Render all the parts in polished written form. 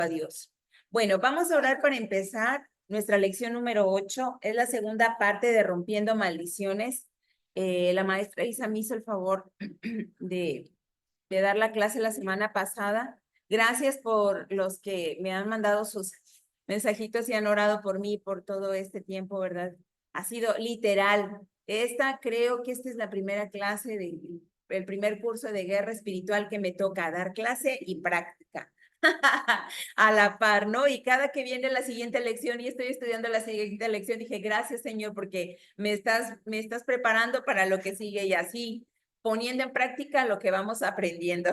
a Dios. Bueno, vamos a orar para empezar. Nuestra lección número 8 es la segunda parte de Rompiendo Maldiciones. La maestra Isa me hizo el favor de dar la clase la semana pasada. Gracias por los que me han mandado sus mensajitos y han orado por mí por todo este tiempo, ¿verdad? Ha sido literal. Creo que esta es la primera clase el primer curso de guerra espiritual que me toca dar clase y práctica. A la par, ¿no? Y cada que viene la siguiente lección y estoy estudiando la siguiente lección, dije, gracias, Señor, porque me estás preparando para lo que sigue y así poniendo en práctica lo que vamos aprendiendo.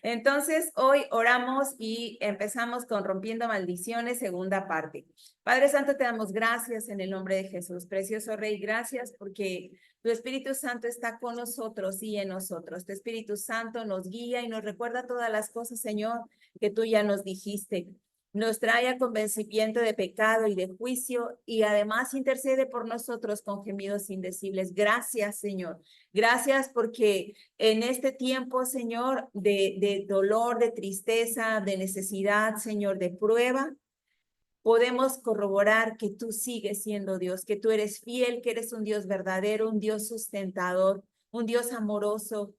Entonces, hoy oramos y empezamos con Rompiendo Maldiciones, segunda parte. Padre Santo, te damos gracias en el nombre de Jesús. Precioso Rey, gracias porque tu Espíritu Santo está con nosotros y en nosotros. Tu Espíritu Santo nos guía y nos recuerda todas las cosas, Señor, que tú ya nos dijiste. Nos trae a convencimiento de pecado y de juicio y además intercede por nosotros con gemidos indecibles. Gracias, Señor. Gracias porque en este tiempo, Señor, de dolor, de tristeza, de necesidad, Señor, de prueba, podemos corroborar que tú sigues siendo Dios, que tú eres fiel, que eres un Dios verdadero, un Dios sustentador, un Dios amoroso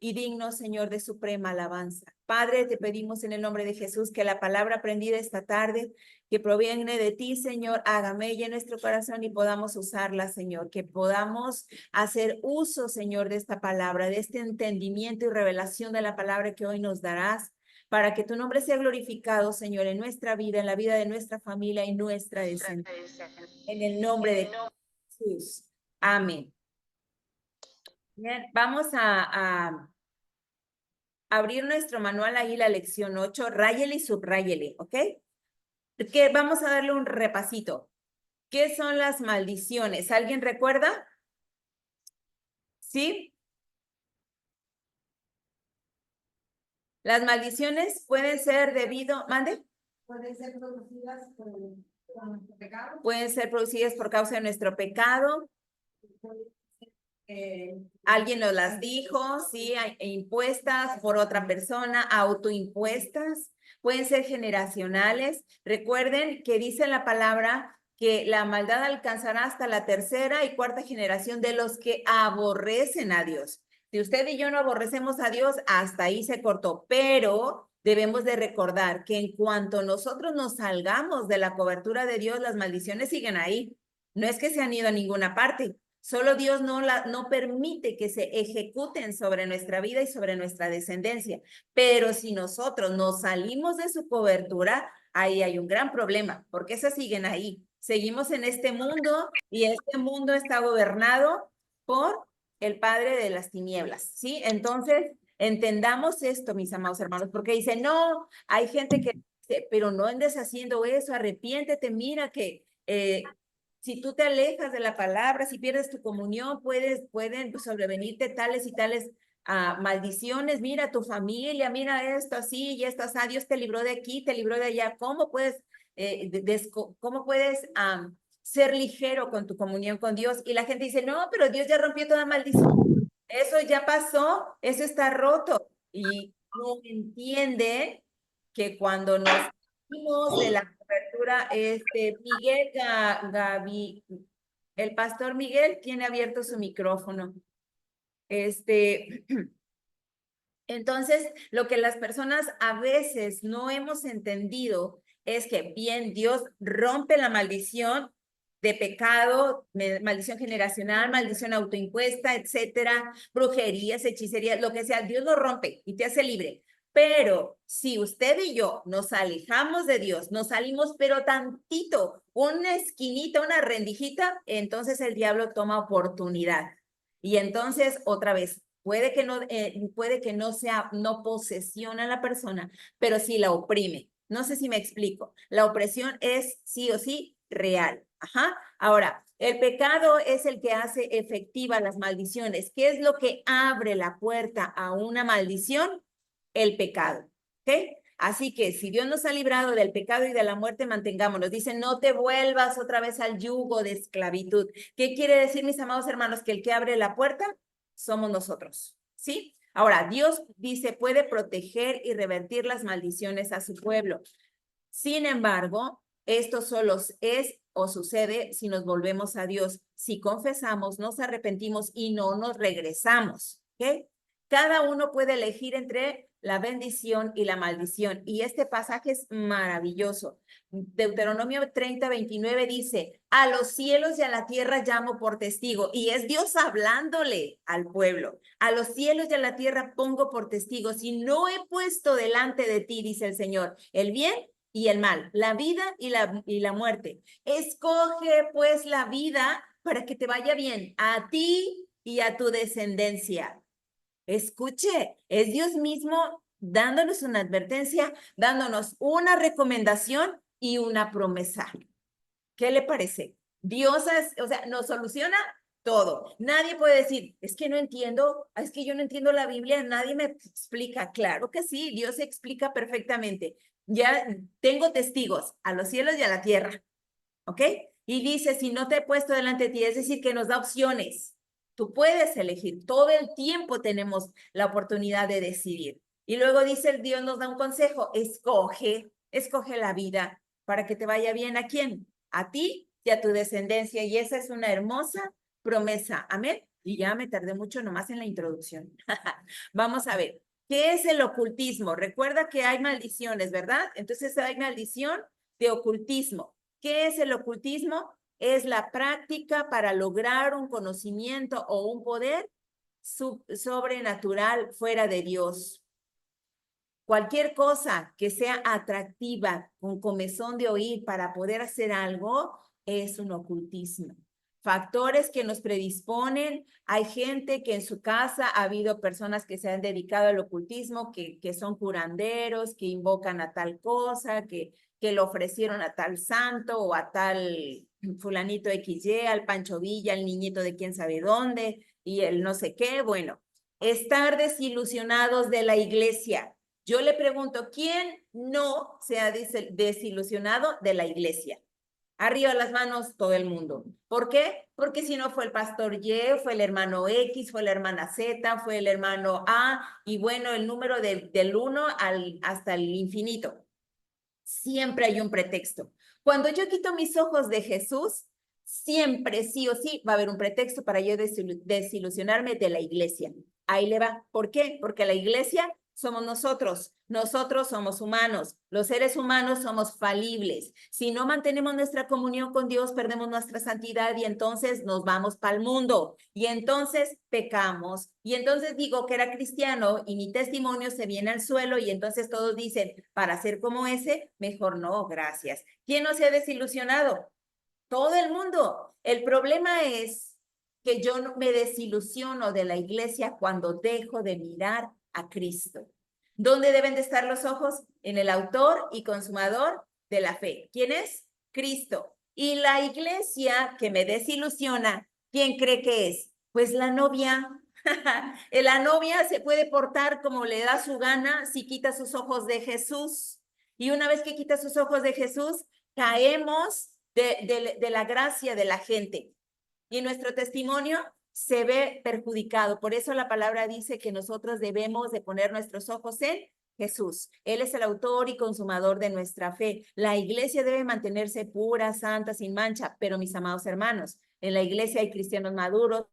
y digno, Señor, de suprema alabanza. Padre, te pedimos en el nombre de Jesús que la palabra aprendida esta tarde, que proviene de ti, Señor, haga mella en nuestro corazón y podamos usarla, Señor, que podamos hacer uso, Señor, de esta palabra, de este entendimiento y revelación de la palabra que hoy nos darás, para que tu nombre sea glorificado, Señor, en nuestra vida, en la vida de nuestra familia y nuestra descendencia. En el nombre de Jesús. Amén. Bien, vamos a abrir nuestro manual ahí, la lección 8, ráyele y subráyele, ¿ok? Que vamos a darle un repasito. ¿Qué son las maldiciones? ¿Alguien recuerda? ¿Sí? Las maldiciones pueden ser ¿mande? Pueden ser producidas por nuestro pecado. Pueden ser producidas por causa de nuestro pecado. Alguien nos las dijo, sí, impuestas por otra persona, autoimpuestas, pueden ser generacionales. Recuerden que dice la palabra que la maldad alcanzará hasta la tercera y cuarta generación de los que aborrecen a Dios. Si usted y yo no aborrecemos a Dios, hasta ahí se cortó, pero debemos de recordar que en cuanto nosotros nos salgamos de la cobertura de Dios, las maldiciones siguen ahí. No es que se han ido a ninguna parte. Solo Dios no permite que se ejecuten sobre nuestra vida y sobre nuestra descendencia. Pero si nosotros nos salimos de su cobertura, ahí hay un gran problema, porque esas siguen ahí. Seguimos en este mundo y este mundo está gobernado por el padre de las tinieblas, ¿sí? Entonces, entendamos esto, mis amados hermanos, porque dice, no, hay gente que dice, pero no andes haciendo eso, arrepiéntete, mira que si tú te alejas de la palabra, si pierdes tu comunión, pueden sobrevenirte tales y tales maldiciones. Mira tu familia, mira esto así y esto así. Dios te libró de aquí, te libró de allá. ¿Cómo puedes, ser ligero con tu comunión con Dios? Y la gente dice, no, pero Dios ya rompió toda maldición. Eso ya pasó, eso está roto. Y no entiende que cuando nos salimos de la cobertura, Miguel Gaby, el pastor Miguel tiene abierto su micrófono. Entonces, lo que las personas a veces no hemos entendido es que bien, Dios rompe la maldición de pecado, maldición generacional, maldición autoimpuesta, etcétera, brujerías, hechicerías, lo que sea, Dios lo rompe y te hace libre. Pero si usted y yo nos alejamos de Dios, nos salimos pero tantito, una esquinita, una rendijita, entonces el diablo toma oportunidad. Y entonces, otra vez, puede que no posesiona a la persona, pero sí la oprime. No sé si me explico. La opresión es sí o sí real. Ajá. Ahora, el pecado es el que hace efectiva las maldiciones. ¿Qué es lo que abre la puerta a una maldición? El pecado. ¿Ok? Así que si Dios nos ha librado del pecado y de la muerte, mantengámonos. Dice, no te vuelvas otra vez al yugo de esclavitud. ¿Qué quiere decir, mis amados hermanos? Que el que abre la puerta somos nosotros, ¿sí? Ahora, Dios dice, puede proteger y revertir las maldiciones a su pueblo. Sin embargo, esto solo es o sucede si nos volvemos a Dios, si confesamos, nos arrepentimos y no nos regresamos, ¿ok? Cada uno puede elegir entre la bendición y la maldición. Y este pasaje es maravilloso. Deuteronomio 30:29 dice, a los cielos y a la tierra llamo por testigo. Y es Dios hablándole al pueblo. A los cielos y a la tierra pongo por testigo. Si no he puesto delante de ti, dice el Señor, el bien y el mal, la vida y la muerte. Escoge pues la vida para que te vaya bien a ti y a tu descendencia. Escuche, es Dios mismo dándonos una advertencia, dándonos una recomendación y una promesa. ¿Qué le parece? Dios o sea, nos soluciona todo. Nadie puede decir, es que no entiendo, es que yo no entiendo la Biblia, nadie me explica. Claro que sí, Dios explica perfectamente. Ya tengo testigos a los cielos y a la tierra, ¿ok? Y dice, si no te he puesto delante de ti, es decir, que nos da opciones. Tú puedes elegir, todo el tiempo tenemos la oportunidad de decidir. Y luego dice el Dios nos da un consejo, escoge la vida para que te vaya bien. ¿A quién? A ti y a tu descendencia. Y esa es una hermosa promesa. Amén. Y ya me tardé mucho nomás en la introducción. Vamos a ver, ¿qué es el ocultismo? Recuerda que hay maldiciones, ¿verdad? Entonces hay maldición de ocultismo. ¿Qué es el ocultismo? Es la práctica para lograr un conocimiento o un poder sobrenatural fuera de Dios. Cualquier cosa que sea atractiva, con comezón de oír para poder hacer algo, es un ocultismo. Factores que nos predisponen, hay gente que en su casa ha habido personas que se han dedicado al ocultismo, que son curanderos, que invocan a tal cosa, que lo ofrecieron a tal santo o a tal fulanito XY, al Pancho Villa, al niñito de quién sabe dónde y el no sé qué. Bueno, estar desilusionados de la iglesia. Yo le pregunto, ¿quién no se ha desilusionado de la iglesia? Arriba las manos todo el mundo. ¿Por qué? Porque si no fue el pastor Y, fue el hermano X, fue la hermana Z, fue el hermano A, y bueno, el número del 1 hasta el infinito. Siempre hay un pretexto. Cuando yo quito mis ojos de Jesús, siempre, sí o sí, va a haber un pretexto para yo desilusionarme de la iglesia. Ahí le va. ¿Por qué? Porque la iglesia somos nosotros. Nosotros somos humanos. Los seres humanos somos falibles. Si no mantenemos nuestra comunión con Dios, perdemos nuestra santidad y entonces nos vamos para el mundo. Y entonces pecamos. Y entonces digo que era cristiano y mi testimonio se viene al suelo y entonces todos dicen, para ser como ese, mejor no, gracias. ¿Quién no se ha desilusionado? Todo el mundo. El problema es que yo no me desilusiono de la iglesia cuando dejo de mirar a Cristo. ¿Dónde deben de estar los ojos? En el autor y consumador de la fe. ¿Quién es? Cristo. Y la iglesia que me desilusiona, ¿quién cree que es? Pues la novia. La novia se puede portar como le da su gana si quita sus ojos de Jesús. Y una vez que quita sus ojos de Jesús, caemos de la gracia de la gente. Y nuestro testimonio se ve perjudicado. Por eso la palabra dice que nosotros debemos de poner nuestros ojos en Jesús. Él es el autor y consumador de nuestra fe. La iglesia debe mantenerse pura, santa, sin mancha, pero mis amados hermanos, en la iglesia hay cristianos maduros.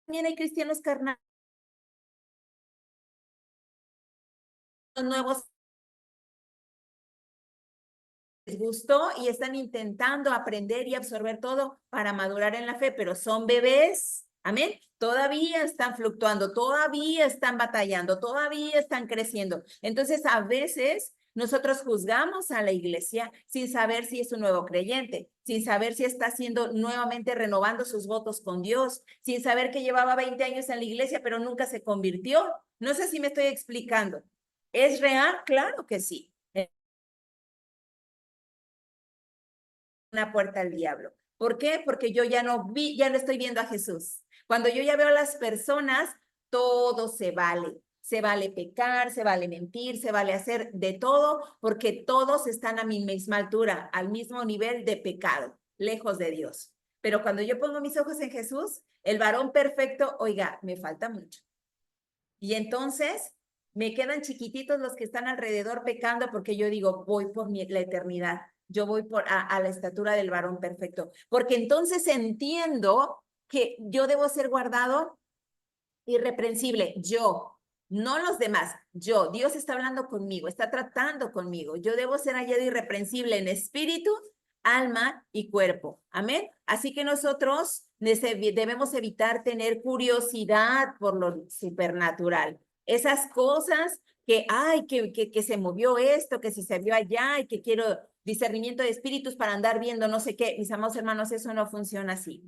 También hay cristianos carnales, nuevos les gustó y están intentando aprender y absorber todo para madurar en la fe, pero son bebés, amén, todavía están fluctuando, todavía están batallando, todavía están creciendo. Entonces, a veces nosotros juzgamos a la iglesia sin saber si es un nuevo creyente, sin saber si está haciendo nuevamente renovando sus votos con Dios, sin saber que llevaba 20 años en la iglesia, pero nunca se convirtió. No sé si me estoy explicando. ¿Es real? Claro que sí. Una puerta al diablo. ¿Por qué? Porque yo ya no estoy viendo a Jesús. Cuando yo ya veo a las personas, todo se vale. Se vale pecar, se vale mentir, se vale hacer de todo, porque todos están a mi misma altura, al mismo nivel de pecado, lejos de Dios. Pero cuando yo pongo mis ojos en Jesús, el varón perfecto, oiga, me falta mucho. Y entonces Me quedan chiquititos los que están alrededor pecando porque yo digo, voy por la eternidad. Yo voy a la estatura del varón perfecto. Porque entonces entiendo que yo debo ser guardado irreprensible. Yo, no los demás. Yo, Dios está hablando conmigo, está tratando conmigo. Yo debo ser hallado irreprensible en espíritu, alma y cuerpo. Amén. Así que nosotros debemos evitar tener curiosidad por lo supernatural. Esas cosas que, ay, que se movió esto, que si se vio allá y que quiero discernimiento de espíritus para andar viendo no sé qué. Mis amados hermanos, eso no funciona así.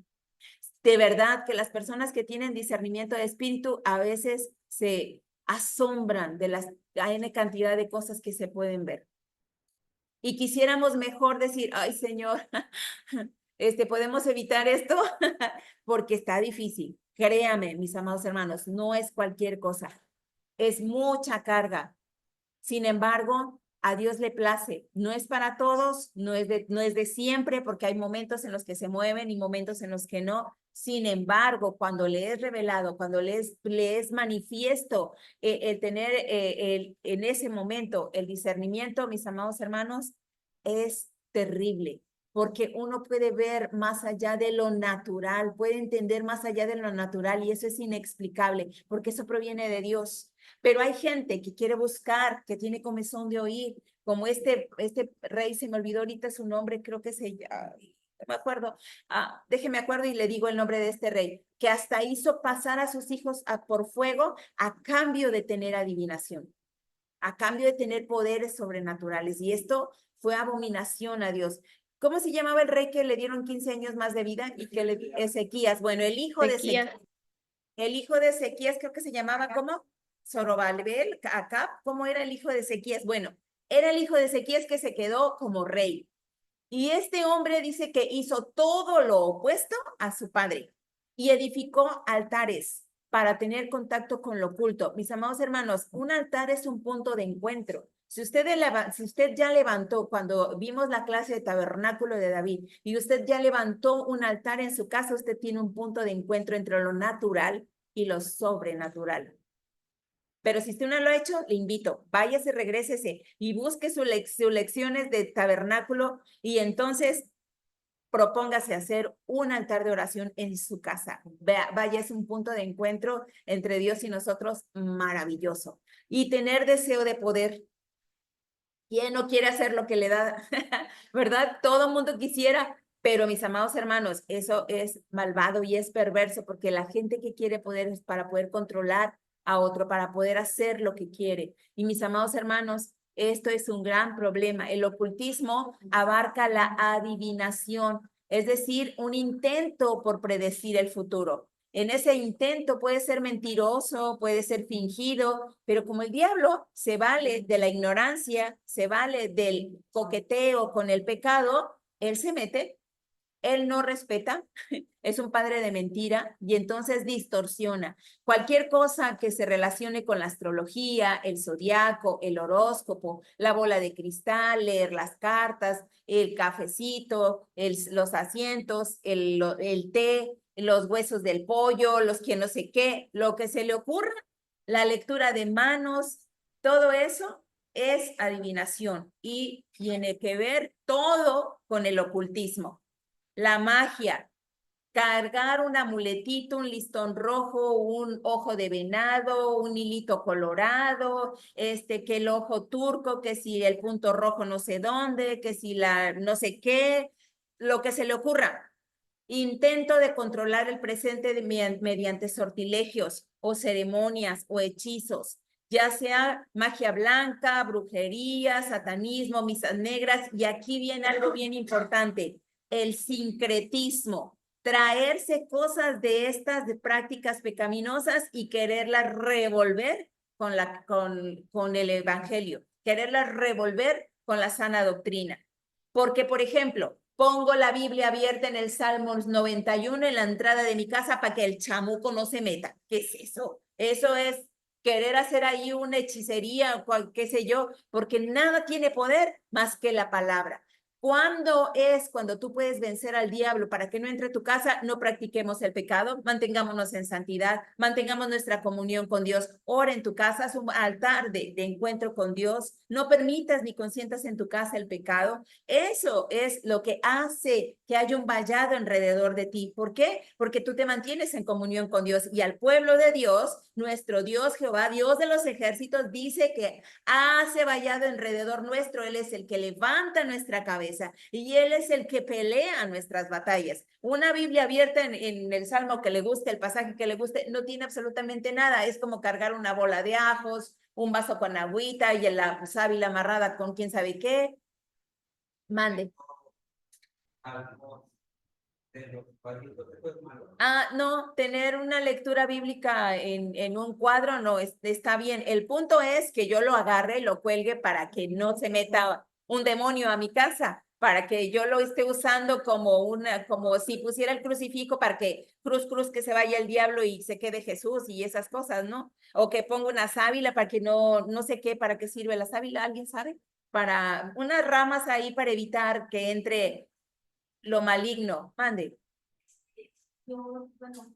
De verdad que las personas que tienen discernimiento de espíritu a veces se asombran de las N cantidad de cosas que se pueden ver. Y quisiéramos mejor decir, ay Señor, podemos evitar esto porque está difícil. Créame, mis amados hermanos, no es cualquier cosa. Es mucha carga. Sin embargo, a Dios le place. No es para todos, no es de siempre, porque hay momentos en los que se mueven y momentos en los que no. Sin embargo, cuando le es revelado, cuando le es manifiesto el tener en ese momento el discernimiento, mis amados hermanos, es terrible, porque uno puede ver más allá de lo natural, puede entender más allá de lo natural y eso es inexplicable, porque eso proviene de Dios. Pero hay gente que quiere buscar, que tiene comezón de oír, como este rey, se me olvidó ahorita su nombre, creo que se llama, no me acuerdo, déjeme acuerdo y le digo el nombre de este rey, que hasta hizo pasar a sus hijos por fuego a cambio de tener adivinación, a cambio de tener poderes sobrenaturales. Y esto fue abominación a Dios. ¿Cómo se llamaba el rey que le dieron 15 años más de vida y que Ezequías? Bueno, el hijo de Ezequías. El hijo de Ezequías creo que se llamaba, ¿cómo? Zorobabel, Acab. ¿Cómo era el hijo de Ezequías? Bueno, era el hijo de Ezequías que se quedó como rey. Y este hombre dice que hizo todo lo opuesto a su padre y edificó altares para tener contacto con lo oculto. Mis amados hermanos, un altar es un punto de encuentro. Si usted ya levantó, cuando vimos la clase de tabernáculo de David, y usted ya levantó un altar en su casa, usted tiene un punto de encuentro entre lo natural y lo sobrenatural. Pero si usted no lo ha hecho, le invito, váyase, regrésese y busque sus lecciones de tabernáculo y entonces propóngase hacer un altar de oración en su casa. Vaya, es un punto de encuentro entre Dios y nosotros maravilloso. Y tener deseo de poder. ¿Quién no quiere hacer lo que le da? ¿Verdad? Todo mundo quisiera, pero mis amados hermanos, eso es malvado y es perverso porque la gente que quiere poder es para poder controlar a otro, para poder hacer lo que quiere. Y mis amados hermanos, esto es un gran problema. El ocultismo abarca la adivinación, es decir, un intento por predecir el futuro. En ese intento puede ser mentiroso, puede ser fingido, pero como el diablo se vale de la ignorancia, se vale del coqueteo con el pecado, él se mete, él no respeta, es un padre de mentira y entonces distorsiona. Cualquier cosa que se relacione con la astrología, el zodiaco, el horóscopo, la bola de cristal, leer las cartas, el cafecito, los asientos, el té, los huesos del pollo, los que no sé qué, lo que se le ocurra, la lectura de manos, todo eso es adivinación y tiene que ver todo con el ocultismo. La magia, cargar un amuletito, un listón rojo, un ojo de venado, un hilito colorado, que el ojo turco, que si el punto rojo no sé dónde, que si la no sé qué, lo que se le ocurra. Intento de controlar el presente mediante sortilegios o ceremonias o hechizos, ya sea magia blanca, brujería, satanismo, misas negras, y aquí viene algo bien importante, el sincretismo, traerse cosas de estas de prácticas pecaminosas y quererlas revolver con el evangelio, quererlas revolver con la sana doctrina. Porque, por ejemplo, pongo la Biblia abierta en el Salmos 91 en la entrada de mi casa para que el chamuco no se meta. ¿Qué es eso? Eso es querer hacer ahí una hechicería, qué sé yo, porque nada tiene poder más que la palabra. ¿Cuándo es cuando tú puedes vencer al diablo para que no entre a tu casa? No practiquemos el pecado, mantengámonos en santidad, mantengamos nuestra comunión con Dios. Ora en tu casa, es un altar de encuentro con Dios. No permitas ni consientas en tu casa el pecado. Eso es lo que hace que haya un vallado alrededor de ti. ¿Por qué? Porque tú te mantienes en comunión con Dios y al pueblo de Dios, nuestro Dios Jehová, Dios de los ejércitos, dice que hace vallado alrededor nuestro. Él es el que levanta nuestra cabeza y Él es el que pelea nuestras batallas. Una Biblia abierta en el Salmo que le guste, el pasaje que le guste, no tiene absolutamente nada. Es como cargar una bola de ajos, un vaso con agüita y la sábila amarrada con quién sabe qué. Mande. No, tener una lectura bíblica en un cuadro no está bien. El punto es que yo lo agarre y lo cuelgue para que no se meta un demonio a mi casa, para que yo lo esté usando como si pusiera el crucifijo para que cruz, que se vaya el diablo y se quede Jesús y esas cosas, ¿no? O que ponga una sábila para que no sé qué, para qué sirve la sábila, ¿alguien sabe? Para unas ramas ahí para evitar que entre lo maligno. Mande. Yo, bueno,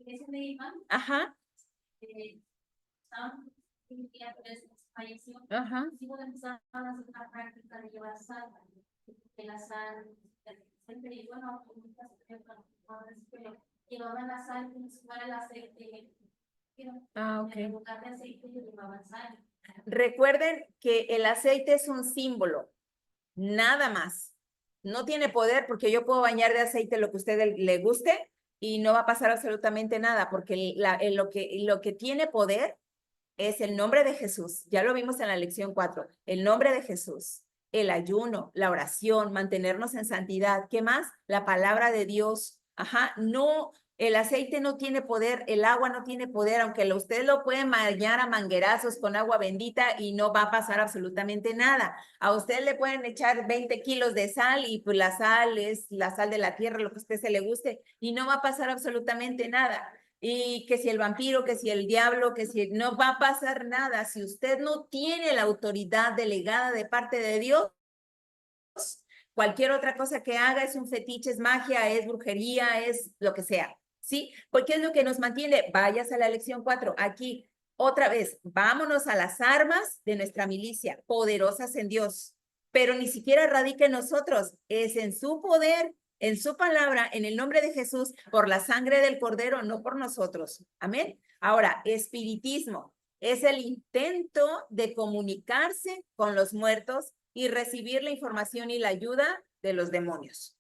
ese me iba, Ajá, estaban un día tres falleció. ajá. Y bueno, empezaron a hacer una práctica de llevar sal, de la sal, siempre digo, no, pero llevaban la sal como si fuera el aceite, Ok. en lugar de aceite llevaban sal. Recuerden que el aceite es un símbolo, nada más. No tiene poder porque yo puedo bañar de aceite lo que a usted le guste y no va a pasar absolutamente nada porque lo que tiene poder es el nombre de Jesús. Ya lo vimos en la lección 4. El nombre de Jesús, el ayuno, la oración, mantenernos en santidad. ¿Qué más? La palabra de Dios. Ajá, no, el aceite no tiene poder, el agua no tiene poder, aunque usted lo puede bañar a manguerazos con agua bendita y no va a pasar absolutamente nada. A usted le pueden echar 20 kilos de sal y pues la sal es la sal de la tierra, lo que a usted se le guste, y no va a pasar absolutamente nada. Y que si el vampiro, que si el diablo, que si no va a pasar nada. Si usted no tiene la autoridad delegada de parte de Dios, cualquier otra cosa que haga es un fetiche, es magia, es brujería, es lo que sea. ¿Sí? Porque es lo que nos mantiene. Vayas a la lección 4. Aquí, otra vez, vámonos a las armas de nuestra milicia, poderosas en Dios. Pero ni siquiera radica en nosotros, es en su poder, en su palabra, en el nombre de Jesús, por la sangre del Cordero, no por nosotros. Amén. Ahora, espiritismo es el intento de comunicarse con los muertos y recibir la información y la ayuda de los demonios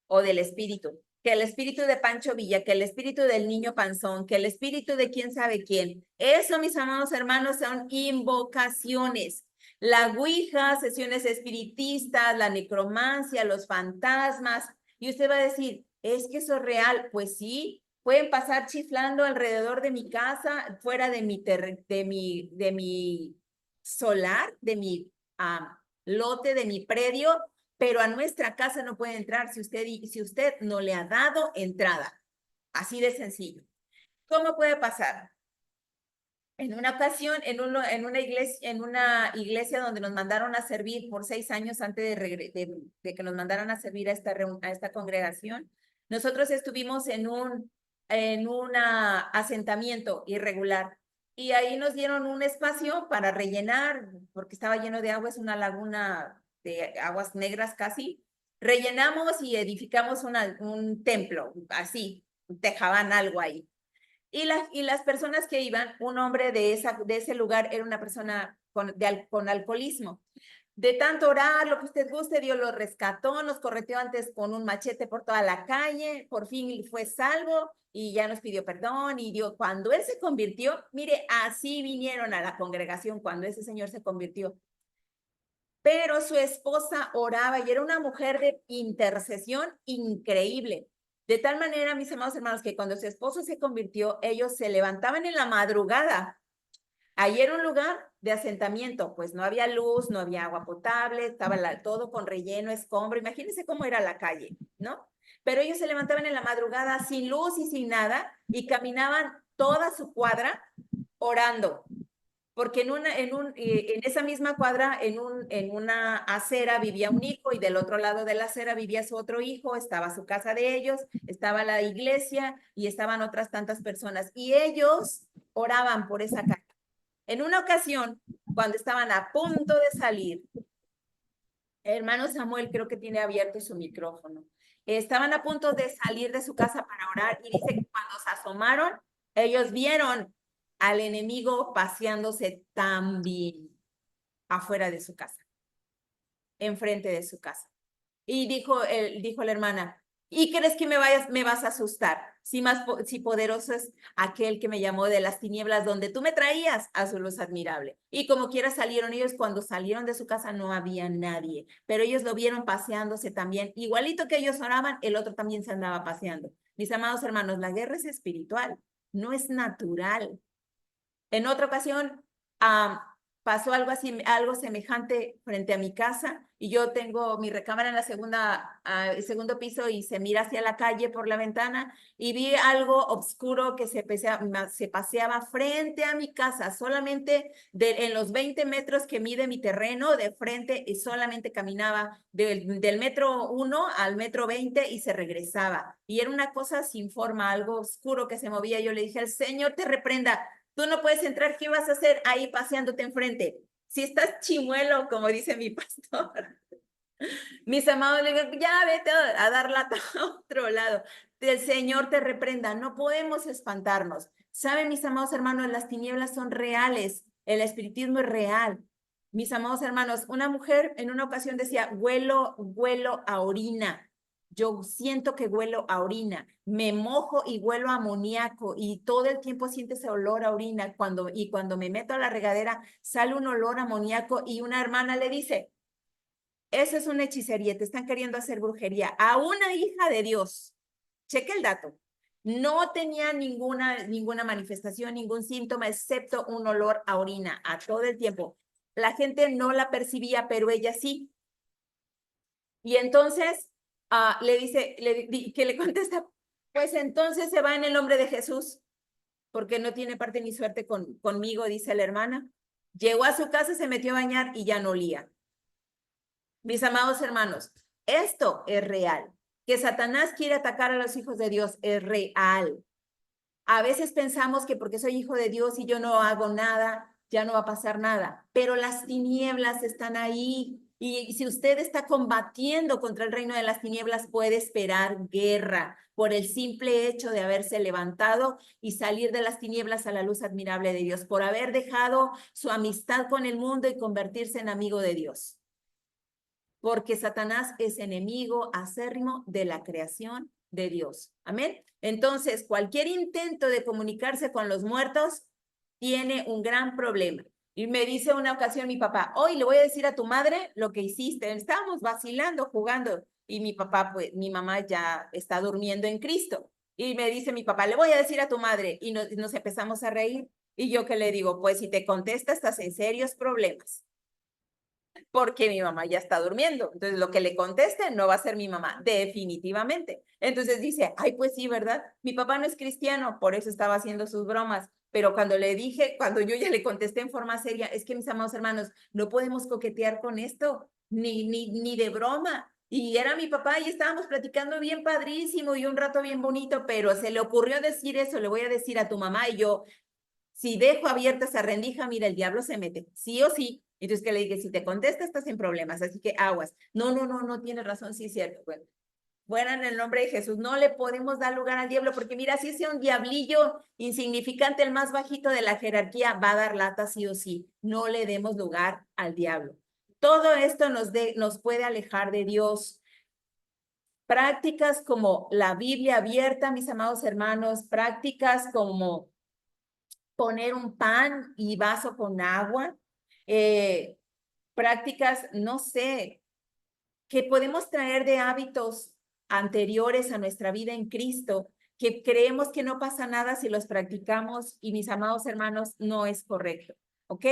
o del espíritu. Que el espíritu de Pancho Villa, que el espíritu del niño panzón, que el espíritu de quién sabe quién. Eso, mis amados hermanos, son invocaciones. La ouija, sesiones espiritistas, la necromancia, los fantasmas. Y usted va a decir, ¿es que eso es real? Pues sí, pueden pasar chiflando alrededor de mi casa, fuera de mi solar, de mi lote, de mi predio, pero a nuestra casa no puede entrar si usted no le ha dado entrada. Así de sencillo. ¿Cómo puede pasar? En una ocasión, en una iglesia donde nos mandaron a servir por 6 años antes de que nos mandaran a servir a esta congregación, nosotros estuvimos en un asentamiento irregular y ahí nos dieron un espacio para rellenar, porque estaba lleno de agua, es una laguna de aguas negras casi. Rellenamos y edificamos un templo, así, dejaban algo ahí. Y las personas que iban, un hombre de ese lugar era una persona con alcoholismo. De tanto orar, lo que usted guste, Dios lo rescató, nos correteó antes con un machete por toda la calle, por fin fue salvo y ya nos pidió perdón y Dios, cuando él se convirtió, mire, así vinieron a la congregación cuando ese señor se convirtió. Pero su esposa oraba y era una mujer de intercesión increíble. De tal manera, mis amados hermanos, que cuando su esposo se convirtió, ellos se levantaban en la madrugada. Ahí era un lugar de asentamiento, pues no había luz, no había agua potable, estaba todo con relleno, escombro. Imagínense cómo era la calle, ¿no? Pero ellos se levantaban en la madrugada sin luz y sin nada y caminaban toda su cuadra orando. porque en esa misma cuadra, en una acera vivía un hijo y del otro lado de la acera vivía su otro hijo, estaba su casa de ellos, estaba la iglesia y estaban otras tantas personas y ellos oraban por esa casa. En una ocasión, cuando estaban a punto de salir, hermano Samuel creo que tiene abierto su micrófono. Estaban a punto de salir de su casa para orar y dice que cuando se asomaron, ellos vieron al enemigo paseándose también afuera de su casa, enfrente de su casa. Y dijo la hermana, ¿y crees que me vas a asustar? Si poderoso es aquel que me llamó de las tinieblas donde tú me traías a su luz admirable. Y como quiera salieron ellos, cuando salieron de su casa no había nadie, pero ellos lo vieron paseándose también. Igualito que ellos oraban, el otro también se andaba paseando. Mis amados hermanos, la guerra es espiritual, no es natural. En otra ocasión, pasó algo así, algo semejante frente a mi casa y yo tengo mi recámara en el segundo piso y se mira hacia la calle por la ventana y vi algo oscuro que se paseaba frente a mi casa, solamente en los 20 metros que mide mi terreno de frente y solamente caminaba del metro 1 al metro 20 y se regresaba. Y era una cosa sin forma, algo oscuro que se movía. Yo le dije, el Señor te reprenda. Tú no puedes entrar, ¿qué vas a hacer ahí paseándote enfrente? Si estás chimuelo, como dice mi pastor. Mis amados, le digo, ya vete a dar lata a otro lado. El Señor te reprenda, no podemos espantarnos. ¿Saben, mis amados hermanos? Las tinieblas son reales, el espiritismo es real. Mis amados hermanos, una mujer en una ocasión decía, huelo a orina. Yo siento que huelo a orina, me mojo y huelo a amoníaco y todo el tiempo siente ese olor a orina. Cuando me meto a la regadera sale un olor a amoníaco y una hermana le dice, eso es una hechicería, te están queriendo hacer brujería. A una hija de Dios, cheque el dato, no tenía ninguna manifestación, ningún síntoma, excepto un olor a orina a todo el tiempo. La gente no la percibía, pero ella sí. Y entonces le dice, que le contesta, pues entonces se va en el nombre de Jesús, porque no tiene parte ni suerte conmigo, dice la hermana. Llegó a su casa, se metió a bañar y ya no olía. Mis amados hermanos, esto es real. Que Satanás quiere atacar a los hijos de Dios es real. A veces pensamos que porque soy hijo de Dios y yo no hago nada, ya no va a pasar nada. Pero las tinieblas están ahí. Y si usted está combatiendo contra el reino de las tinieblas, puede esperar guerra por el simple hecho de haberse levantado y salir de las tinieblas a la luz admirable de Dios, por haber dejado su amistad con el mundo y convertirse en amigo de Dios. Porque Satanás es enemigo acérrimo de la creación de Dios. Amén. Entonces, cualquier intento de comunicarse con los muertos tiene un gran problema. Y me dice una ocasión mi papá, hoy le voy a decir a tu madre lo que hiciste. Estábamos vacilando, jugando. Y mi papá, pues, mi mamá ya está durmiendo en Cristo. Y me dice mi papá, le voy a decir a tu madre. Y nos empezamos a reír. Y yo que le digo, pues si te contesta, estás en serios problemas. Porque mi mamá ya está durmiendo. Entonces, lo que le conteste no va a ser mi mamá, definitivamente. Entonces dice, ay, pues sí, ¿verdad? Mi papá no es cristiano, por eso estaba haciendo sus bromas. Pero cuando le dije, cuando yo ya le contesté en forma seria, es que mis amados hermanos, no podemos coquetear con esto, ni de broma. Y era mi papá y estábamos platicando bien padrísimo y un rato bien bonito, pero se le ocurrió decir eso, le voy a decir a tu mamá y yo, si dejo abierta esa rendija, mira, el diablo se mete, sí o sí. Entonces que le dije, si te contesta, estás en problemas, así que aguas. No tienes razón, sí es cierto. Bueno, fuera en el nombre de Jesús, no le podemos dar lugar al diablo, porque mira, si es un diablillo insignificante, el más bajito de la jerarquía, va a dar lata sí o sí. No le demos lugar al diablo. Todo esto nos puede alejar de Dios. Prácticas como la Biblia abierta, mis amados hermanos, prácticas como poner un pan y vaso con agua, prácticas, no sé, que podemos traer de hábitos anteriores a nuestra vida en Cristo, que creemos que no pasa nada si los practicamos y mis amados hermanos, no es correcto, ¿ok?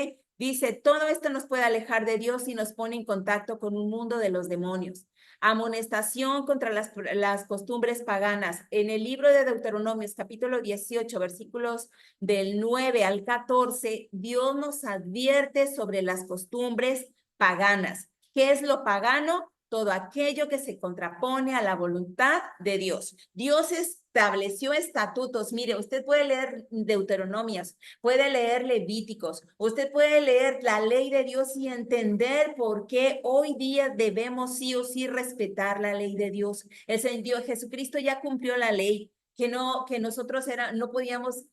Dice, todo esto nos puede alejar de Dios y nos pone en contacto con un mundo de los demonios. Amonestación contra las costumbres paganas. En el libro de Deuteronomios, capítulo 18, versículos del 9 al 14, Dios nos advierte sobre las costumbres paganas. ¿Qué es lo pagano? Todo aquello que se contrapone a la voluntad de Dios. Dios estableció estatutos. Mire, usted puede leer Deuteronomios, puede leer Levíticos, usted puede leer la ley de Dios y entender por qué hoy día debemos sí o sí respetar la ley de Dios. El Señor Jesucristo ya cumplió la ley que nosotros no podíamos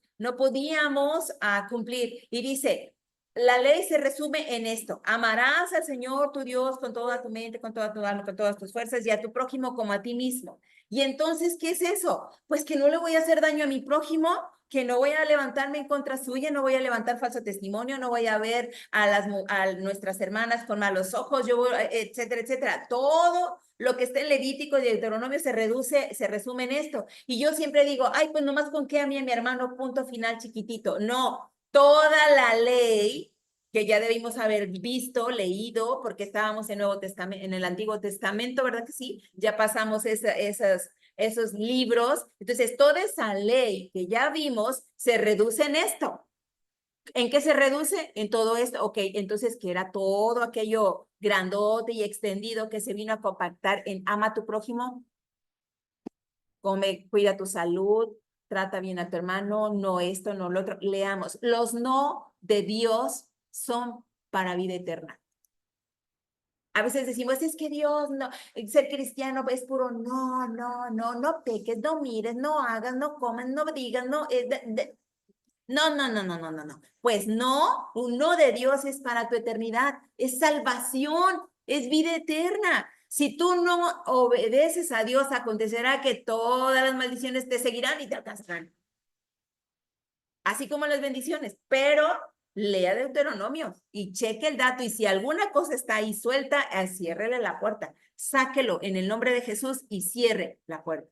cumplir. Y dice, la ley se resume en esto: amarás al Señor tu Dios con toda tu mente, con toda tu alma, con todas tus fuerzas, y a tu prójimo como a ti mismo. Y entonces, ¿qué es eso? Pues que no le voy a hacer daño a mi prójimo, que no voy a levantarme en contra suya, no voy a levantar falso testimonio, no voy a ver a nuestras hermanas con malos ojos, etcétera, etcétera. Todo lo que está en Levítico y Deuteronomio se resume en esto. Y yo siempre digo, ay, pues nomás con qué a mí y a mi hermano, punto final chiquitito. No, toda la ley que ya debimos haber visto, leído, porque estábamos en Nuevo Testamento, en el Antiguo Testamento, ¿verdad que sí? Ya pasamos esos libros. Entonces, toda esa ley que ya vimos se reduce en esto. ¿En qué se reduce? En todo esto. Ok, entonces, que era todo aquello grandote y extendido que se vino a compactar en ama a tu prójimo, come, cuida tu salud, trata bien a tu hermano, no esto, no lo otro. Leamos, los no de Dios son para vida eterna. A veces decimos, es que Dios, no, ser cristiano es puro, no peques, no mires, no hagas, no comas, no digas, no, no. Pues no, un no de Dios es para tu eternidad, es salvación, es vida eterna. Si tú no obedeces a Dios, acontecerá que todas las maldiciones te seguirán y te alcanzarán. Así como las bendiciones, pero lea Deuteronomio y cheque el dato, y si alguna cosa está ahí suelta, ciérrele la puerta, sáquelo en el nombre de Jesús y cierre la puerta.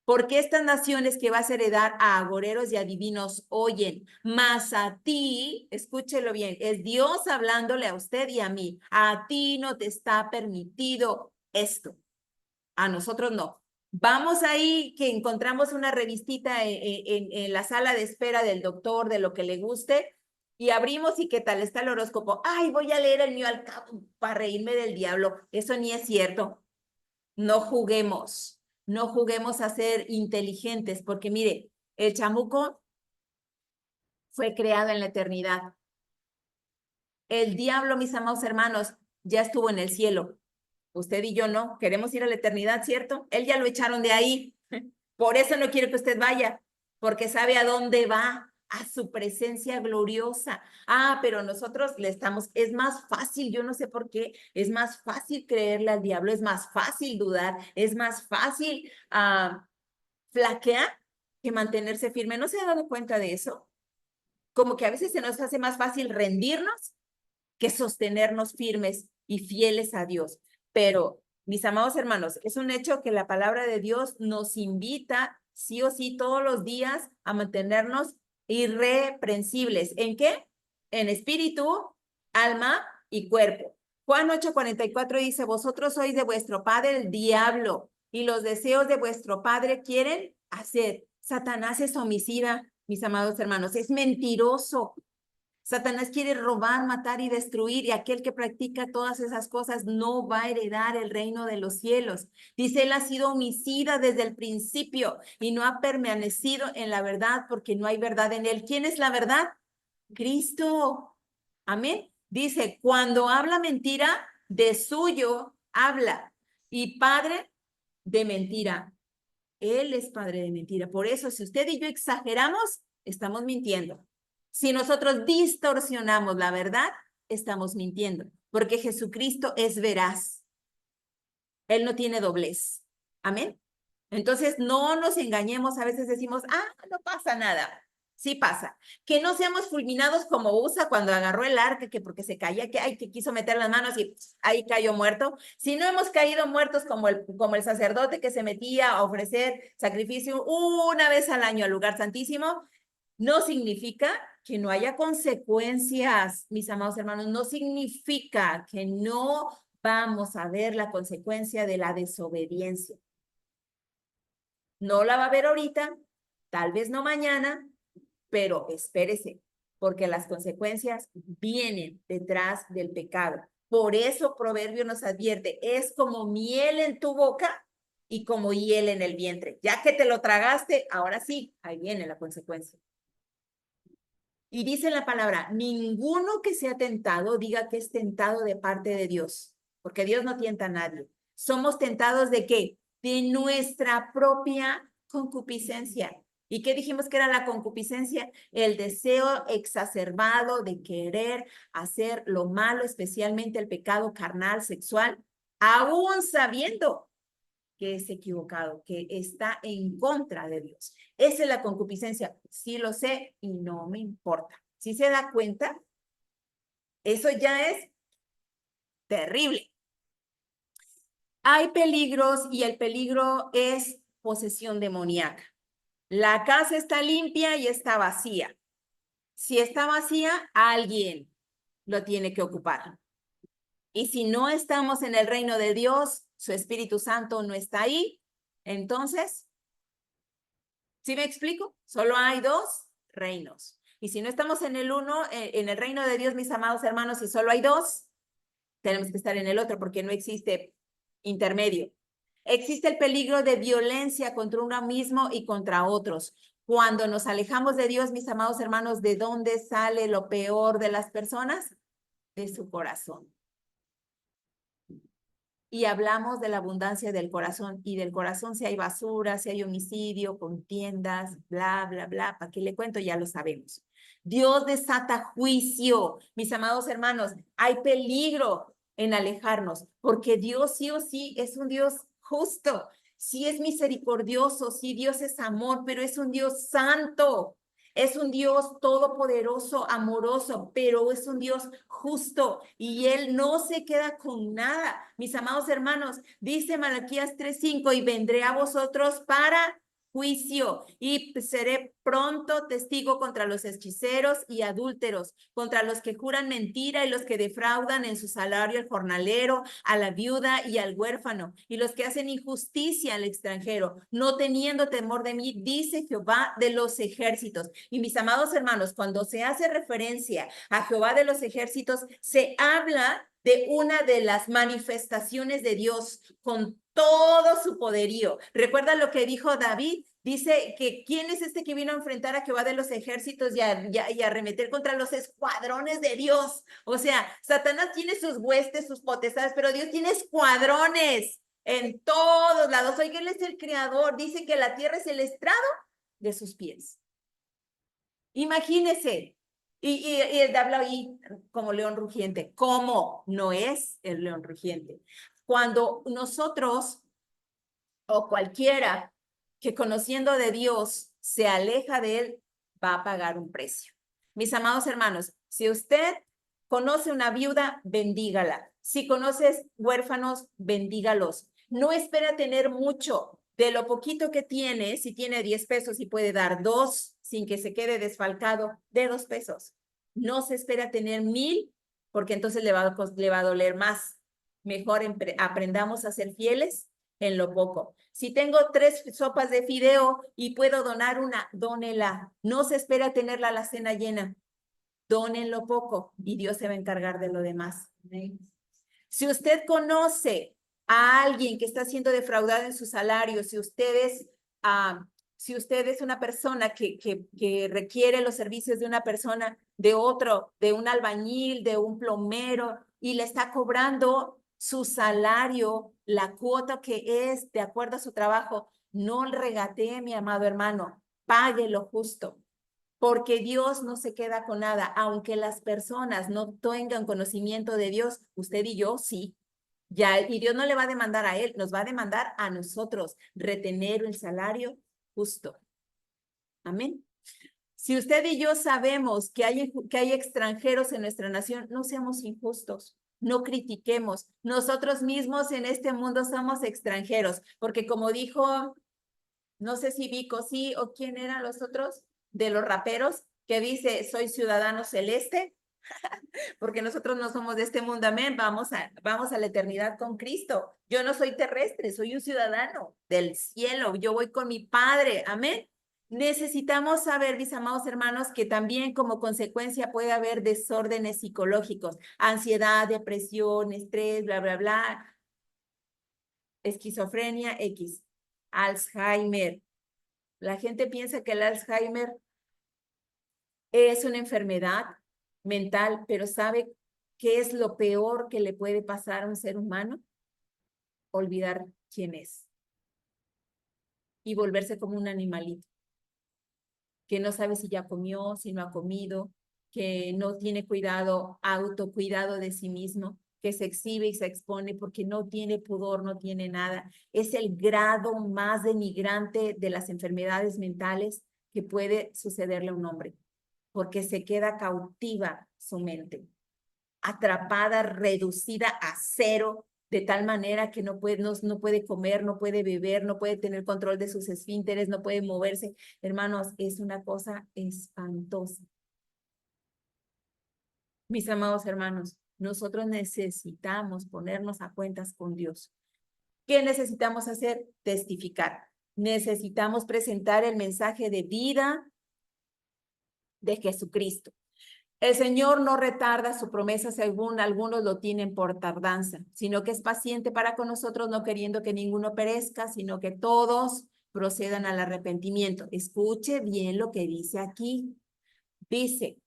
Porque estas naciones que vas a heredar a agoreros y adivinos oyen, mas a ti, escúchelo bien, es Dios hablándole a usted y a mí, a ti no te está permitido esto, a nosotros no. Vamos ahí que encontramos una revistita en la sala de espera del doctor, de lo que le guste, y abrimos y ¿qué tal está el horóscopo? Ay, voy a leer el mío al cabo para reírme del diablo. Eso ni es cierto. No juguemos a ser inteligentes, porque mire, el chamuco fue creado en la eternidad. El diablo, mis amados hermanos, ya estuvo en el cielo. Usted y yo no, queremos ir a la eternidad, ¿cierto? Él ya lo echaron de ahí. Por eso no quiero que usted vaya, porque sabe a dónde va, a su presencia gloriosa. Pero nosotros es más fácil, yo no sé por qué, es más fácil creerle al diablo, es más fácil dudar, es más fácil flaquear que mantenerse firme. ¿No se ha dado cuenta de eso? Como que a veces se nos hace más fácil rendirnos que sostenernos firmes y fieles a Dios. Pero, mis amados hermanos, es un hecho que la palabra de Dios nos invita sí o sí todos los días a mantenernos irreprensibles. ¿En qué? En espíritu, alma y cuerpo. Juan 8:44 dice, vosotros sois de vuestro padre el diablo y los deseos de vuestro padre quieren hacer. Satanás es homicida, mis amados hermanos, es mentiroso. Satanás quiere robar, matar y destruir, y aquel que practica todas esas cosas no va a heredar el reino de los cielos. Dice, él ha sido homicida desde el principio y no ha permanecido en la verdad porque no hay verdad en él. ¿Quién es la verdad? Cristo. Amén. Dice, cuando habla mentira, de suyo habla, y padre de mentira. Él es padre de mentira. Por eso, si usted y yo exageramos, estamos mintiendo. Si nosotros distorsionamos la verdad, estamos mintiendo, porque Jesucristo es veraz. Él no tiene doblez. Amén. Entonces, no nos engañemos. A veces decimos, no pasa nada. Sí pasa. Que no seamos fulminados como Usa cuando agarró el arca, que porque se caía, que quiso meter las manos y ahí cayó muerto. Si no hemos caído muertos como el sacerdote que se metía a ofrecer sacrificio una vez al año al lugar santísimo, no significa que no haya consecuencias, mis amados hermanos, no significa que no vamos a ver la consecuencia de la desobediencia. No la va a ver ahorita, tal vez no mañana, pero espérese, porque las consecuencias vienen detrás del pecado. Por eso Proverbio nos advierte, es como miel en tu boca y como hiel en el vientre. Ya que te lo tragaste, ahora sí, ahí viene la consecuencia. Y dice la palabra, ninguno que sea tentado diga que es tentado de parte de Dios, porque Dios no tienta a nadie. Somos tentados ¿de qué? De nuestra propia concupiscencia. ¿Y qué dijimos que era la concupiscencia? El deseo exacerbado de querer hacer lo malo, especialmente el pecado carnal, sexual, aún sabiendo que es equivocado, que está en contra de Dios. Esa es la concupiscencia. Sí lo sé y no me importa. ¿Sí se da cuenta? Eso ya es terrible. Hay peligros y el peligro es posesión demoníaca. La casa está limpia y está vacía. Si está vacía, alguien lo tiene que ocupar. Y si no estamos en el reino de Dios, su Espíritu Santo no está ahí, entonces, ¿sí me explico? Solo hay dos reinos. Y si no estamos en el uno, en el reino de Dios, mis amados hermanos, y solo hay dos, tenemos que estar en el otro porque no existe intermedio. Existe el peligro de violencia contra uno mismo y contra otros. Cuando nos alejamos de Dios, mis amados hermanos, ¿de dónde sale lo peor de las personas? De su corazón. Y hablamos de la abundancia del corazón, y del corazón si hay basura, si hay homicidio, contiendas, bla, bla, bla, ¿para qué le cuento? Ya lo sabemos. Dios desata juicio, mis amados hermanos, hay peligro en alejarnos, porque Dios sí o sí es un Dios justo, sí es misericordioso, sí Dios es amor, pero es un Dios santo. Es un Dios todopoderoso, amoroso, pero es un Dios justo y Él no se queda con nada. Mis amados hermanos, dice Malaquías 3:5, y vendré a vosotros para juicio y seré pronto testigo contra los hechiceros y adúlteros, contra los que juran mentira y los que defraudan en su salario al jornalero, a la viuda y al huérfano, y los que hacen injusticia al extranjero, no teniendo temor de mí, dice Jehová de los ejércitos. Y mis amados hermanos, cuando se hace referencia a Jehová de los ejércitos, se habla de una de las manifestaciones de Dios con todo su poderío. ¿Recuerda lo que dijo David? Dice que ¿quién es este que vino a enfrentar a Jehová de los ejércitos y a arremeter contra los escuadrones de Dios? O sea, Satanás tiene sus huestes, sus potestades, pero Dios tiene escuadrones en todos lados. Oiga, Él es el creador. Dice que la tierra es el estrado de sus pies. Imagínese. Y él habla ahí como león rugiente. ¿Cómo no es el león rugiente? Cuando nosotros o cualquiera que conociendo de Dios se aleja de Él, va a pagar un precio. Mis amados hermanos, si usted conoce una viuda, bendígala. Si conoces huérfanos, bendígalos. No espera tener mucho. De lo poquito que tiene, si tiene 10 pesos y puede dar 2 sin que se quede desfalcado, de 2 pesos. No se espera tener 1000 porque entonces le va a doler más. Mejor aprendamos a ser fieles en lo poco. Si tengo 3 sopas de fideo y puedo donar una, dónela. No se espera tener la alacena llena. Donen lo poco y Dios se va a encargar de lo demás. Si usted conoce a alguien que está siendo defraudado en su salario, si usted es una persona que requiere los servicios de una persona, de otro, de un albañil, de un plomero, y le está cobrando su salario, la cuota que es de acuerdo a su trabajo, no regatee, mi amado hermano, pague lo justo. Porque Dios no se queda con nada, aunque las personas no tengan conocimiento de Dios, usted y yo sí. Ya, y Dios no le va a demandar a él, nos va a demandar a nosotros retener el salario justo. Amén. Si usted y yo sabemos que hay extranjeros en nuestra nación, no seamos injustos, no critiquemos. Nosotros mismos en este mundo somos extranjeros, porque como dijo, no sé si Vico, sí, o quién eran los otros de los raperos, que dice, soy ciudadano celeste, porque nosotros no somos de este mundo, amén, vamos a la eternidad con Cristo. Yo no soy terrestre, soy un ciudadano del cielo, yo voy con mi Padre, amén. Necesitamos saber, mis amados hermanos, que también como consecuencia puede haber desórdenes psicológicos, ansiedad, depresión, estrés, bla, bla, bla, esquizofrenia, X, Alzheimer. La gente piensa que el Alzheimer es una enfermedad mental, pero ¿sabe qué es lo peor que le puede pasar a un ser humano? Olvidar quién es y volverse como un animalito, que no sabe si ya comió, si no ha comido, que no tiene cuidado, autocuidado de sí mismo, que se exhibe y se expone porque no tiene pudor, no tiene nada. Es el grado más denigrante de las enfermedades mentales que puede sucederle a un hombre, porque se queda cautiva su mente, atrapada, reducida a cero, de tal manera que no puede comer, no puede beber, no puede tener control de sus esfínteres, no puede moverse. Hermanos, es una cosa espantosa. Mis amados hermanos, nosotros necesitamos ponernos a cuentas con Dios. ¿Qué necesitamos hacer? Testificar. Necesitamos presentar el mensaje de vida de Jesucristo. El Señor no retarda su promesa según algunos lo tienen por tardanza, sino que es paciente para con nosotros, no queriendo que ninguno perezca, sino que todos procedan al arrepentimiento. Escuche bien lo que dice aquí. Dice,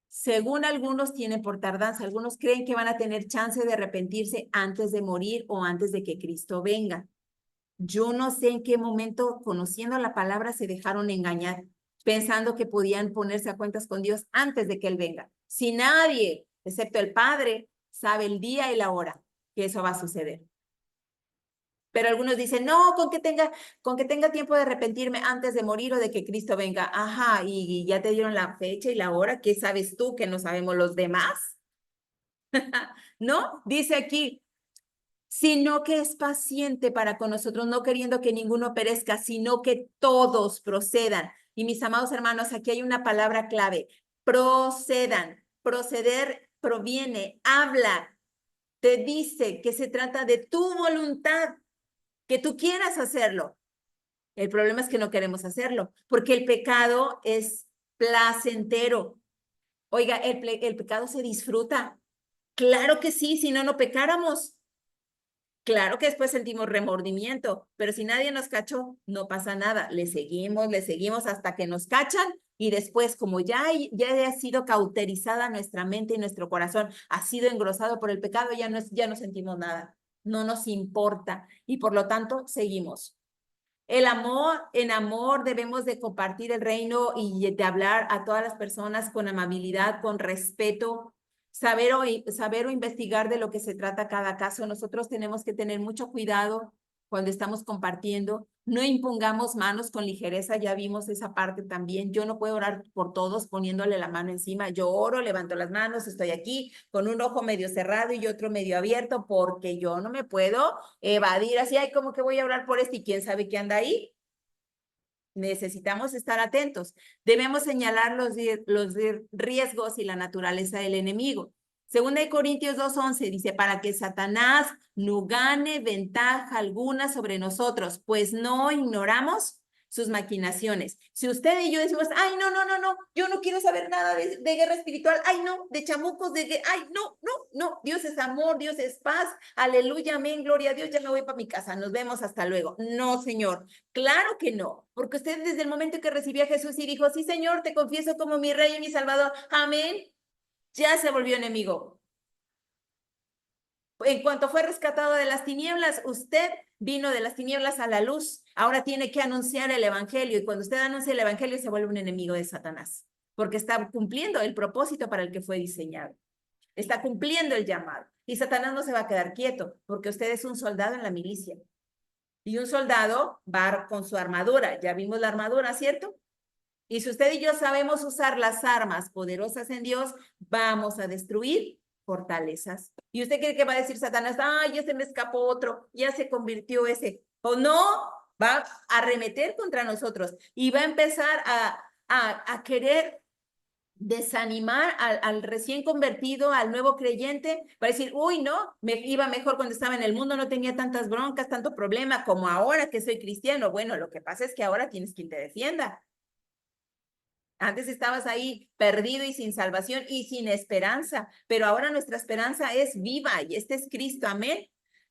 según algunos tienen por tardanza, algunos creen que van a tener chance de arrepentirse antes de morir o antes de que Cristo venga. Yo no sé en qué momento, conociendo la palabra, se dejaron engañar, pensando que podían ponerse a cuentas con Dios antes de que Él venga. Si nadie, excepto el Padre, sabe el día y la hora que eso va a suceder. Pero algunos dicen, no, con que tenga tiempo de arrepentirme antes de morir o de que Cristo venga. Ajá, y ya te dieron la fecha y la hora. ¿Qué sabes tú que no sabemos los demás? ¿No? Dice aquí, sino que es paciente para con nosotros, no queriendo que ninguno perezca, sino que todos procedan. Y mis amados hermanos, aquí hay una palabra clave, procedan. Proceder proviene, habla, te dice que se trata de tu voluntad, que tú quieras hacerlo. El problema es que no queremos hacerlo, porque el pecado es placentero. Oiga, el pecado se disfruta. Claro que sí, si no, no pecáramos. Claro que después sentimos remordimiento, pero si nadie nos cachó, no pasa nada. Le seguimos hasta que nos cachan y después, como ya ha sido cauterizada nuestra mente y nuestro corazón, ha sido engrosado por el pecado, ya no sentimos nada. No nos importa y por lo tanto seguimos. El amor, en amor debemos de compartir el reino y de hablar a todas las personas con amabilidad, con respeto, saber o investigar de lo que se trata cada caso. Nosotros tenemos que tener mucho cuidado cuando estamos compartiendo. No impongamos manos con ligereza, ya vimos esa parte también. Yo no puedo orar por todos poniéndole la mano encima. Yo oro, levanto las manos, estoy aquí con un ojo medio cerrado y otro medio abierto porque yo no me puedo evadir así, ay, como que voy a orar por este y quién sabe qué anda ahí. Necesitamos estar atentos. Debemos señalar los riesgos y la naturaleza del enemigo. Segunda de Corintios 2:11 dice, para que Satanás no gane ventaja alguna sobre nosotros, pues no ignoramos sus maquinaciones. Si usted y yo decimos, ay, no, yo no quiero saber nada de guerra espiritual, ay, no, de chamucos, ay, no, Dios es amor, Dios es paz, aleluya, amén, gloria a Dios, ya me voy para mi casa, nos vemos, hasta luego. No, Señor, claro que no, porque usted desde el momento que recibió a Jesús y dijo, sí, Señor, te confieso como mi Rey y mi Salvador, amén, ya se volvió enemigo. En cuanto fue rescatado de las tinieblas, usted vino de las tinieblas a la luz. Ahora tiene que anunciar el evangelio y cuando usted anuncia el evangelio se vuelve un enemigo de Satanás, porque está cumpliendo el propósito para el que fue diseñado. Está cumpliendo el llamado. Y Satanás no se va a quedar quieto, porque usted es un soldado en la milicia. Y un soldado va con su armadura. Ya vimos la armadura, ¿cierto? Y si usted y yo sabemos usar las armas poderosas en Dios, vamos a destruir fortalezas. ¿Y usted cree que va a decir Satanás, ay, ya se me escapó otro, ya se convirtió ese? ¿O no? Va a arremeter contra nosotros y va a empezar a querer desanimar al recién convertido, al nuevo creyente, para decir, uy, no, me iba mejor cuando estaba en el mundo, no tenía tantas broncas, tanto problema como ahora que soy cristiano. Bueno, lo que pasa es que ahora tienes quien te defienda. Antes estabas ahí perdido y sin salvación y sin esperanza, pero ahora nuestra esperanza es viva y este es Cristo, amén.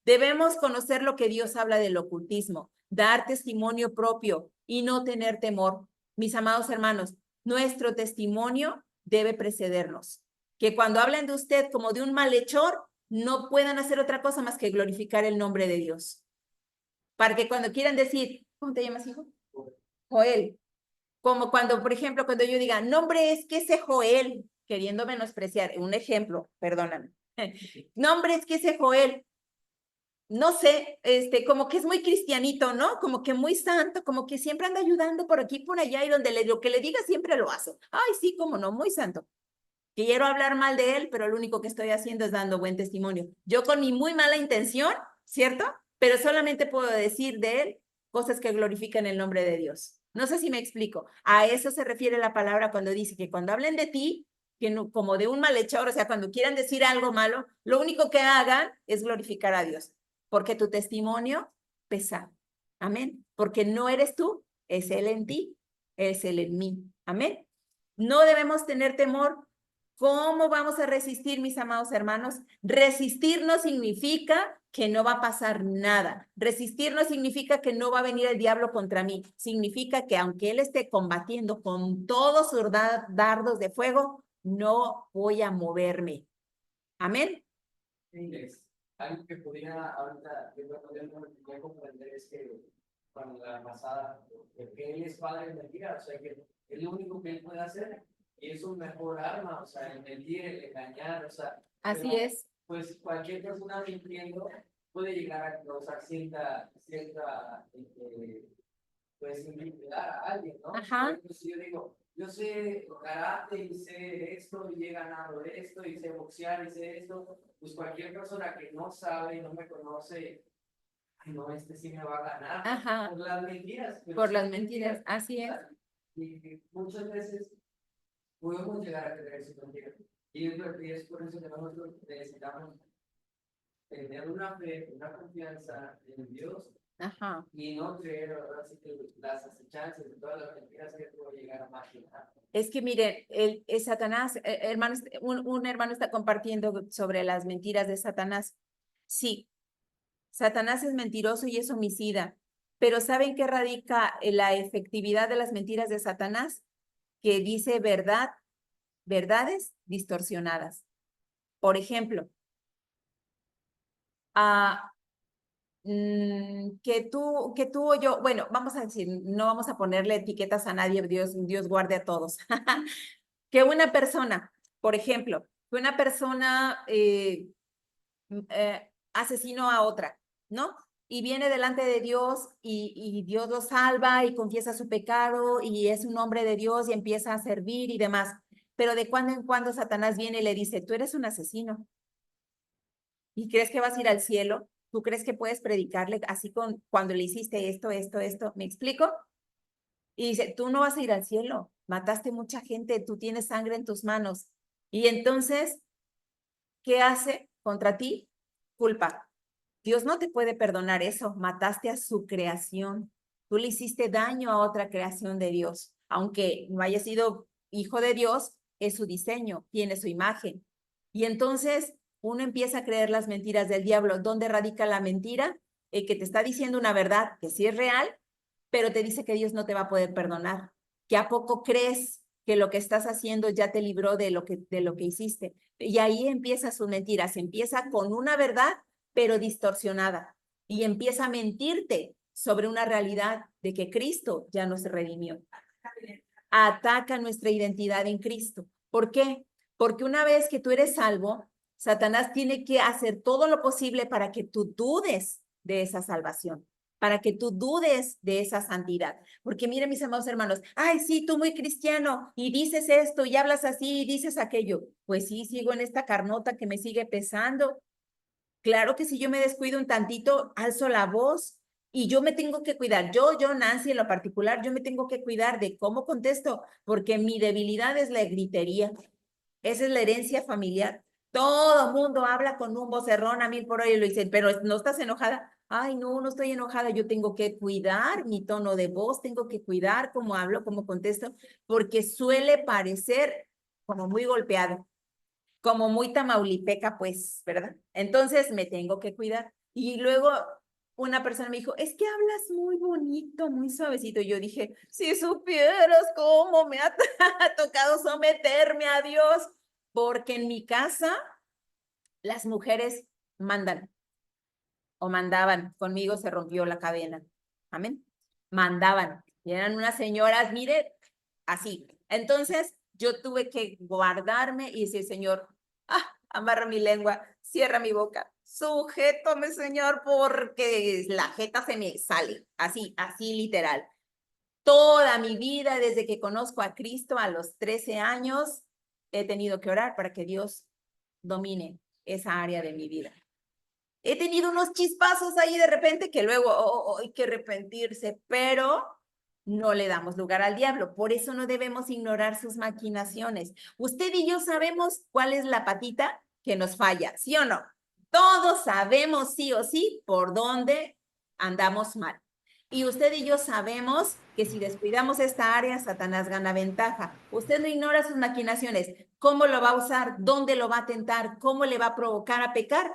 Debemos conocer lo que Dios habla del ocultismo, dar testimonio propio y no tener temor. Mis amados hermanos, nuestro testimonio debe precedernos. Que cuando hablen de usted como de un malhechor, no puedan hacer otra cosa más que glorificar el nombre de Dios. Para que cuando quieran decir, ¿cómo te llamas, hijo? Joel. Como cuando, por ejemplo, cuando yo diga, nombre es que ese Joel, queriendo menospreciar, un ejemplo, perdóname. Nombre es que ese Joel, no sé, como que es muy cristianito, ¿no? Como que muy santo, como que siempre anda ayudando por aquí, por allá, y donde lo que le diga siempre lo hace. Ay, sí, cómo no, muy santo. Quiero hablar mal de él, pero lo único que estoy haciendo es dando buen testimonio. Yo con mi muy mala intención, ¿cierto? Pero solamente puedo decir de él cosas que glorifican el nombre de Dios. No sé si me explico. A eso se refiere la palabra cuando dice que cuando hablen de ti, que no, como de un malhechor, o sea, cuando quieran decir algo malo, lo único que hagan es glorificar a Dios, porque tu testimonio pesa. Amén. Porque no eres tú, es Él en ti, es Él en mí. Amén. No debemos tener temor. ¿Cómo vamos a resistir, mis amados hermanos? Resistir no significa que no va a pasar nada. Resistir no significa que no va a venir el diablo contra mí. Significa que aunque él esté combatiendo con todos sus dardos de fuego, no voy a moverme. Amén. Es algo que podría ahorita yo podría comprender es que cuando la pasada, que él es padre de mentira, o sea que es lo único que él puede hacer y es un mejor arma, o sea, el mentir, el engañar, o sea, Así pero, es. pues cualquier persona mintiendo puede llegar a causar cierta pues intimidar a alguien, ¿no? Ajá. Entonces yo digo, yo sé karate y sé esto y he ganado esto y sé boxear y sé esto, pues cualquier persona que no sabe y no me conoce, ay, no, sí me va a ganar. Ajá. Por las mentiras. Por las mentiras, así es. Y muchas veces podemos llegar a creer sus mentiras. Y es por eso que nosotros necesitamos tener una fe, una confianza en Dios. Ajá. Y no creer, ahora sí que las acechanzas de todas las mentiras que puedo llegar a imaginar. Es que miren, Satanás, hermanos, un hermano está compartiendo sobre las mentiras de Satanás. Sí, Satanás es mentiroso y es homicida, pero ¿saben qué radica la efectividad de las mentiras de Satanás? Que dice verdades distorsionadas. Por ejemplo, que tú o yo, bueno, vamos a decir, no vamos a ponerle etiquetas a nadie, Dios guarde a todos. Que una persona, por ejemplo, que una persona asesinó a otra, ¿no? Y viene delante de Dios y Dios lo salva y confiesa su pecado y es un hombre de Dios y empieza a servir y demás. Pero de cuando en cuando Satanás viene y le dice, tú eres un asesino y crees que vas a ir al cielo. ¿Tú crees que puedes predicarle así con cuando le hiciste esto? ¿Me explico? Y dice, tú no vas a ir al cielo, mataste mucha gente, tú tienes sangre en tus manos. Y entonces, ¿qué hace contra ti? Culpa. Dios no te puede perdonar eso, mataste a su creación. Tú le hiciste daño a otra creación de Dios. Aunque no haya sido hijo de Dios, es su diseño, tiene su imagen. Y entonces uno empieza a creer las mentiras del diablo. ¿Dónde radica la mentira? Que te está diciendo una verdad que sí es real, pero te dice que Dios no te va a poder perdonar. ¿Que a poco crees que lo que estás haciendo ya te libró de lo que hiciste? Y ahí empieza su mentira. Se empieza con una verdad, pero distorsionada. Y empieza a mentirte sobre una realidad de que Cristo ya nos redimió. Ataca nuestra identidad en Cristo. ¿Por qué? Porque una vez que tú eres salvo, Satanás tiene que hacer todo lo posible para que tú dudes de esa salvación, para que tú dudes de esa santidad. Porque miren, mis amados hermanos, ay, sí, tú muy cristiano y dices esto y hablas así y dices aquello. Pues sí, sigo en esta carnota que me sigue pesando. Claro que si yo me descuido un tantito, alzo la voz Y yo me tengo que cuidar, yo, Nancy, en lo particular, yo me tengo que cuidar de cómo contesto, porque mi debilidad es la gritería. Esa es la herencia familiar. Todo mundo habla con un vocerrón a 1000 por hora y lo dicen, pero ¿no estás enojada? Ay, no, no estoy enojada. Yo tengo que cuidar mi tono de voz, tengo que cuidar cómo hablo, cómo contesto, porque suele parecer como muy golpeado, como muy tamaulipeca, pues, ¿verdad? Entonces me tengo que cuidar. Y luego una persona me dijo, es que hablas muy bonito, muy suavecito. Y yo dije, si supieras cómo me ha tocado someterme a Dios, porque en mi casa las mujeres mandan o mandaban. Conmigo se rompió la cadena. Amén. Mandaban. Y eran unas señoras, mire, así. Entonces yo tuve que guardarme y decir, Señor, amarra mi lengua, cierra mi boca, sujétame, Señor, porque la jeta se me sale, así, así literal. Toda mi vida, desde que conozco a Cristo a los 13 años, he tenido que orar para que Dios domine esa área de mi vida. He tenido unos chispazos ahí de repente que luego hay que arrepentirse, pero no le damos lugar al diablo. Por eso no debemos ignorar sus maquinaciones. Usted y yo sabemos cuál es la patita que nos falla, ¿sí o no? Todos sabemos sí o sí por dónde andamos mal. Y usted y yo sabemos que si descuidamos esta área, Satanás gana ventaja. Usted no ignora sus maquinaciones. ¿Cómo lo va a usar? ¿Dónde lo va a tentar? ¿Cómo le va a provocar a pecar?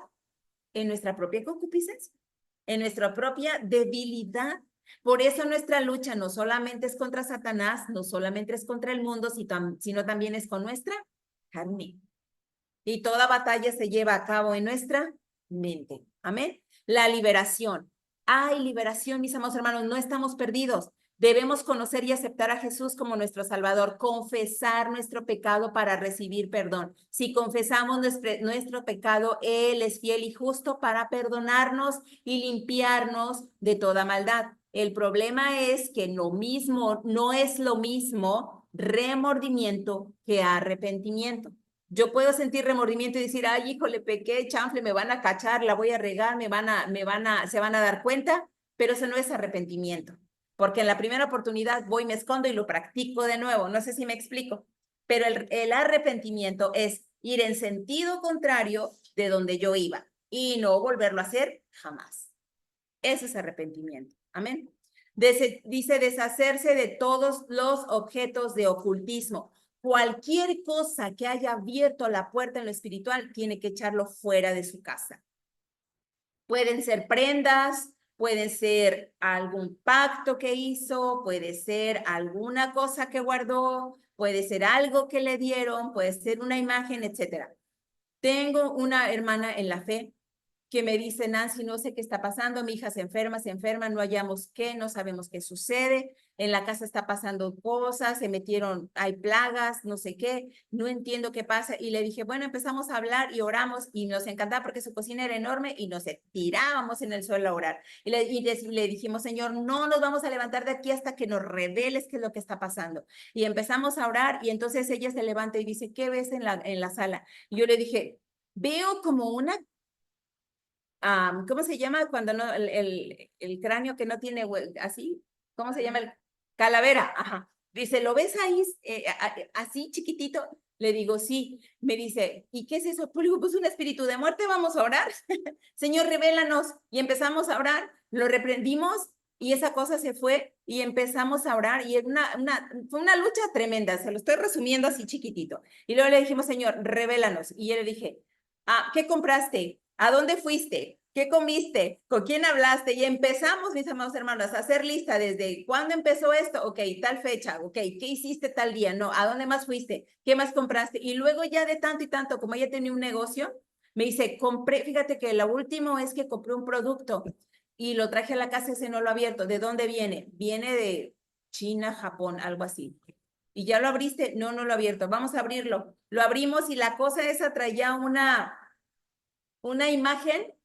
En nuestra propia concupiscencia, en nuestra propia debilidad. Por eso nuestra lucha no solamente es contra Satanás, no solamente es contra el mundo, sino también es con nuestra carne. Y toda batalla se lleva a cabo en nuestra mente. Amén. La liberación. Hay liberación, mis amados hermanos, no estamos perdidos. Debemos conocer y aceptar a Jesús como nuestro Salvador, confesar nuestro pecado para recibir perdón. Si confesamos nuestro pecado, Él es fiel y justo para perdonarnos y limpiarnos de toda maldad. El problema es que no es lo mismo remordimiento que arrepentimiento. Yo puedo sentir remordimiento y decir, ay, híjole, pequé, chanfle, me van a cachar, la voy a regar, se van a dar cuenta, pero eso no es arrepentimiento, porque en la primera oportunidad voy, me escondo y lo practico de nuevo. No sé si me explico, pero el arrepentimiento es ir en sentido contrario de donde yo iba y no volverlo a hacer jamás. Eso es arrepentimiento. Amén. Dice deshacerse de todos los objetos de ocultismo. Cualquier cosa que haya abierto la puerta en lo espiritual tiene que echarlo fuera de su casa. Pueden ser prendas, puede ser algún pacto que hizo, puede ser alguna cosa que guardó, puede ser algo que le dieron, puede ser una imagen, etcétera. Tengo una hermana en la fe que me dice, Nancy, no sé qué está pasando, mi hija se enferma, no hallamos qué, no sabemos qué sucede, en la casa está pasando cosas, se metieron, hay plagas, no sé qué, no entiendo qué pasa. Y le dije, bueno, empezamos a hablar y oramos y nos encantaba porque su cocina era enorme y nos tirábamos en el suelo a orar. Y le dijimos, Señor, no nos vamos a levantar de aquí hasta que nos reveles qué es lo que está pasando. Y empezamos a orar y entonces ella se levanta y dice, ¿qué ves en la sala? Y yo le dije, veo como una ¿cómo se llama cuando no, el cráneo que no tiene así? ¿Cómo se llama? Calavera, ajá. Dice, ¿lo ves ahí así chiquitito? Le digo, sí. Me dice, ¿y qué es eso? Pues digo, pues un espíritu de muerte, vamos a orar. Señor, revélanos. Y empezamos a orar, lo reprendimos y esa cosa se fue y empezamos a orar y fue una lucha tremenda, se lo estoy resumiendo así chiquitito. Y luego le dijimos, Señor, revélanos. Y yo le dije, ¿qué compraste? ¿A dónde fuiste? ¿Qué comiste? ¿Con quién hablaste? Y empezamos, mis amados hermanos, a hacer lista desde cuándo empezó esto, ok, tal fecha, ok, ¿qué hiciste tal día? No, ¿a dónde más fuiste? ¿Qué más compraste? Y luego ya de tanto y tanto, como ella tenía un negocio, me dice, fíjate que lo último es que compré un producto y lo traje a la casa, ese no lo he abierto. ¿De dónde viene? Viene de China, Japón, algo así. ¿Y ya lo abriste? No, no lo he abierto. Vamos a abrirlo. Lo abrimos y la cosa esa traía una imagen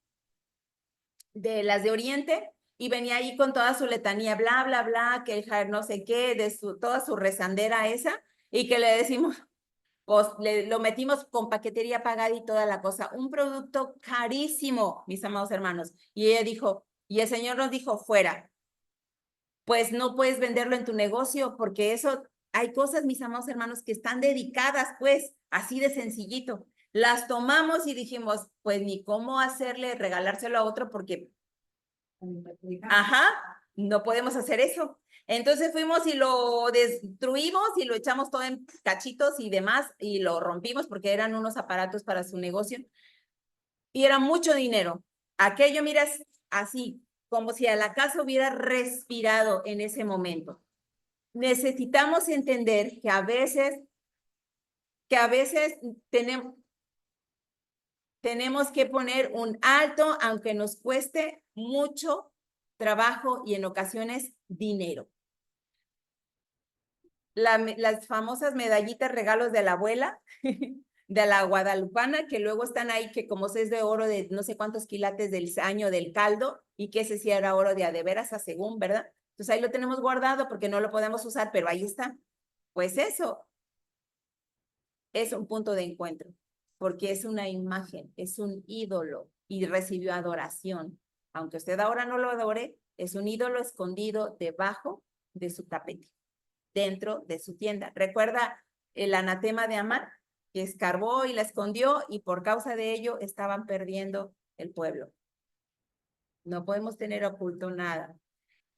de las de Oriente y venía ahí con toda su letanía, bla, bla, bla, que el no sé qué, toda su rezandera esa, y que le decimos, pues lo metimos con paquetería pagada y toda la cosa, un producto carísimo, mis amados hermanos. Y ella dijo, Y el Señor nos dijo, fuera. Pues no puedes venderlo en tu negocio porque eso, hay cosas, mis amados hermanos, que están dedicadas, pues, así de sencillito. Las tomamos y dijimos, pues ni cómo hacerle, regalárselo a otro porque, ajá, no podemos hacer eso. Entonces fuimos y lo destruimos y lo echamos todo en cachitos y demás y lo rompimos porque eran unos aparatos para su negocio y era mucho dinero. Aquello, miras, así, como si a la casa hubiera respirado en ese momento. Necesitamos entender que a veces tenemos que poner un alto, aunque nos cueste mucho trabajo y en ocasiones dinero. Las famosas medallitas regalos de la abuela, de la guadalupana, que luego están ahí, que como es de oro de no sé cuántos quilates del año del caldo, y que ese sí era oro de a de veras, a según, ¿verdad? Entonces ahí lo tenemos guardado porque no lo podemos usar, pero ahí está. Pues eso es un punto de encuentro, porque es una imagen, es un ídolo y recibió adoración. Aunque usted ahora no lo adore, es un ídolo escondido debajo de su tapete, dentro de su tienda. ¿Recuerda el anatema de Amán? Que escarbó y la escondió y por causa de ello estaban perdiendo el pueblo. No podemos tener oculto nada.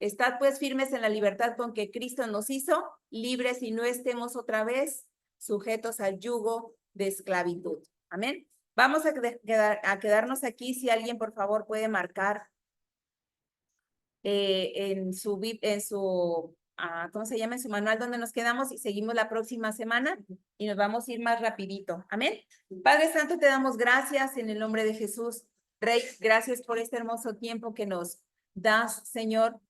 Estad pues firmes en la libertad con que Cristo nos hizo, libres y no estemos otra vez sujetos al yugo de esclavitud. Amén. Vamos a quedarnos aquí. Si alguien, por favor, puede marcar en su ¿cómo se llama? En su manual donde nos quedamos y seguimos la próxima semana y nos vamos a ir más rapidito. Amén. Padre Santo, te damos gracias en el nombre de Jesús. Rey, gracias por este hermoso tiempo que nos das, Señor.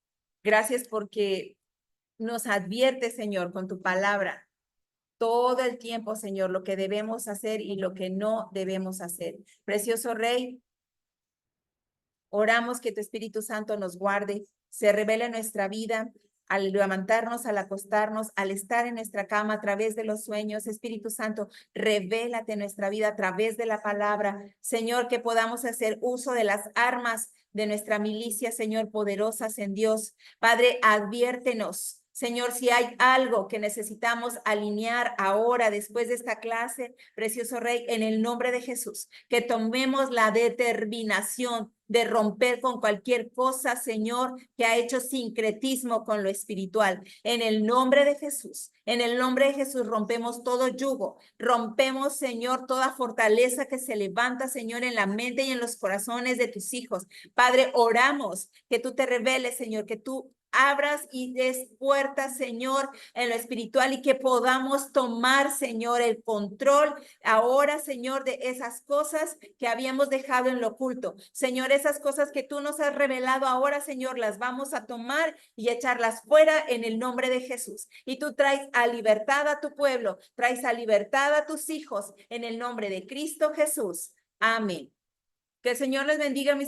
Gracias porque nos advierte, Señor, con tu palabra todo el tiempo, Señor, lo que debemos hacer y lo que no debemos hacer. Precioso Rey, oramos que tu Espíritu Santo nos guarde, se revele en nuestra vida, al levantarnos, al acostarnos, al estar en nuestra cama a través de los sueños. Espíritu Santo, revélate en nuestra vida a través de la palabra. Señor, que podamos hacer uso de las armas de nuestra milicia, Señor, poderosas en Dios. Padre, adviértenos. Señor, si hay algo que necesitamos alinear ahora, después de esta clase, precioso Rey, en el nombre de Jesús, que tomemos la determinación de romper con cualquier cosa, Señor, que ha hecho sincretismo con lo espiritual. En el nombre de Jesús, en el nombre de Jesús rompemos todo yugo, rompemos, Señor, toda fortaleza que se levanta, Señor, en la mente y en los corazones de tus hijos. Padre, oramos que tú te reveles, Señor, que tú abras y des puertas, Señor, en lo espiritual y que podamos tomar, Señor, el control ahora, Señor, de esas cosas que habíamos dejado en lo oculto. Señor, esas cosas que tú nos has revelado ahora, Señor, las vamos a tomar y echarlas fuera en el nombre de Jesús. Y tú traes a libertad a tu pueblo, traes a libertad a tus hijos en el nombre de Cristo Jesús. Amén. Que el Señor les bendiga, mis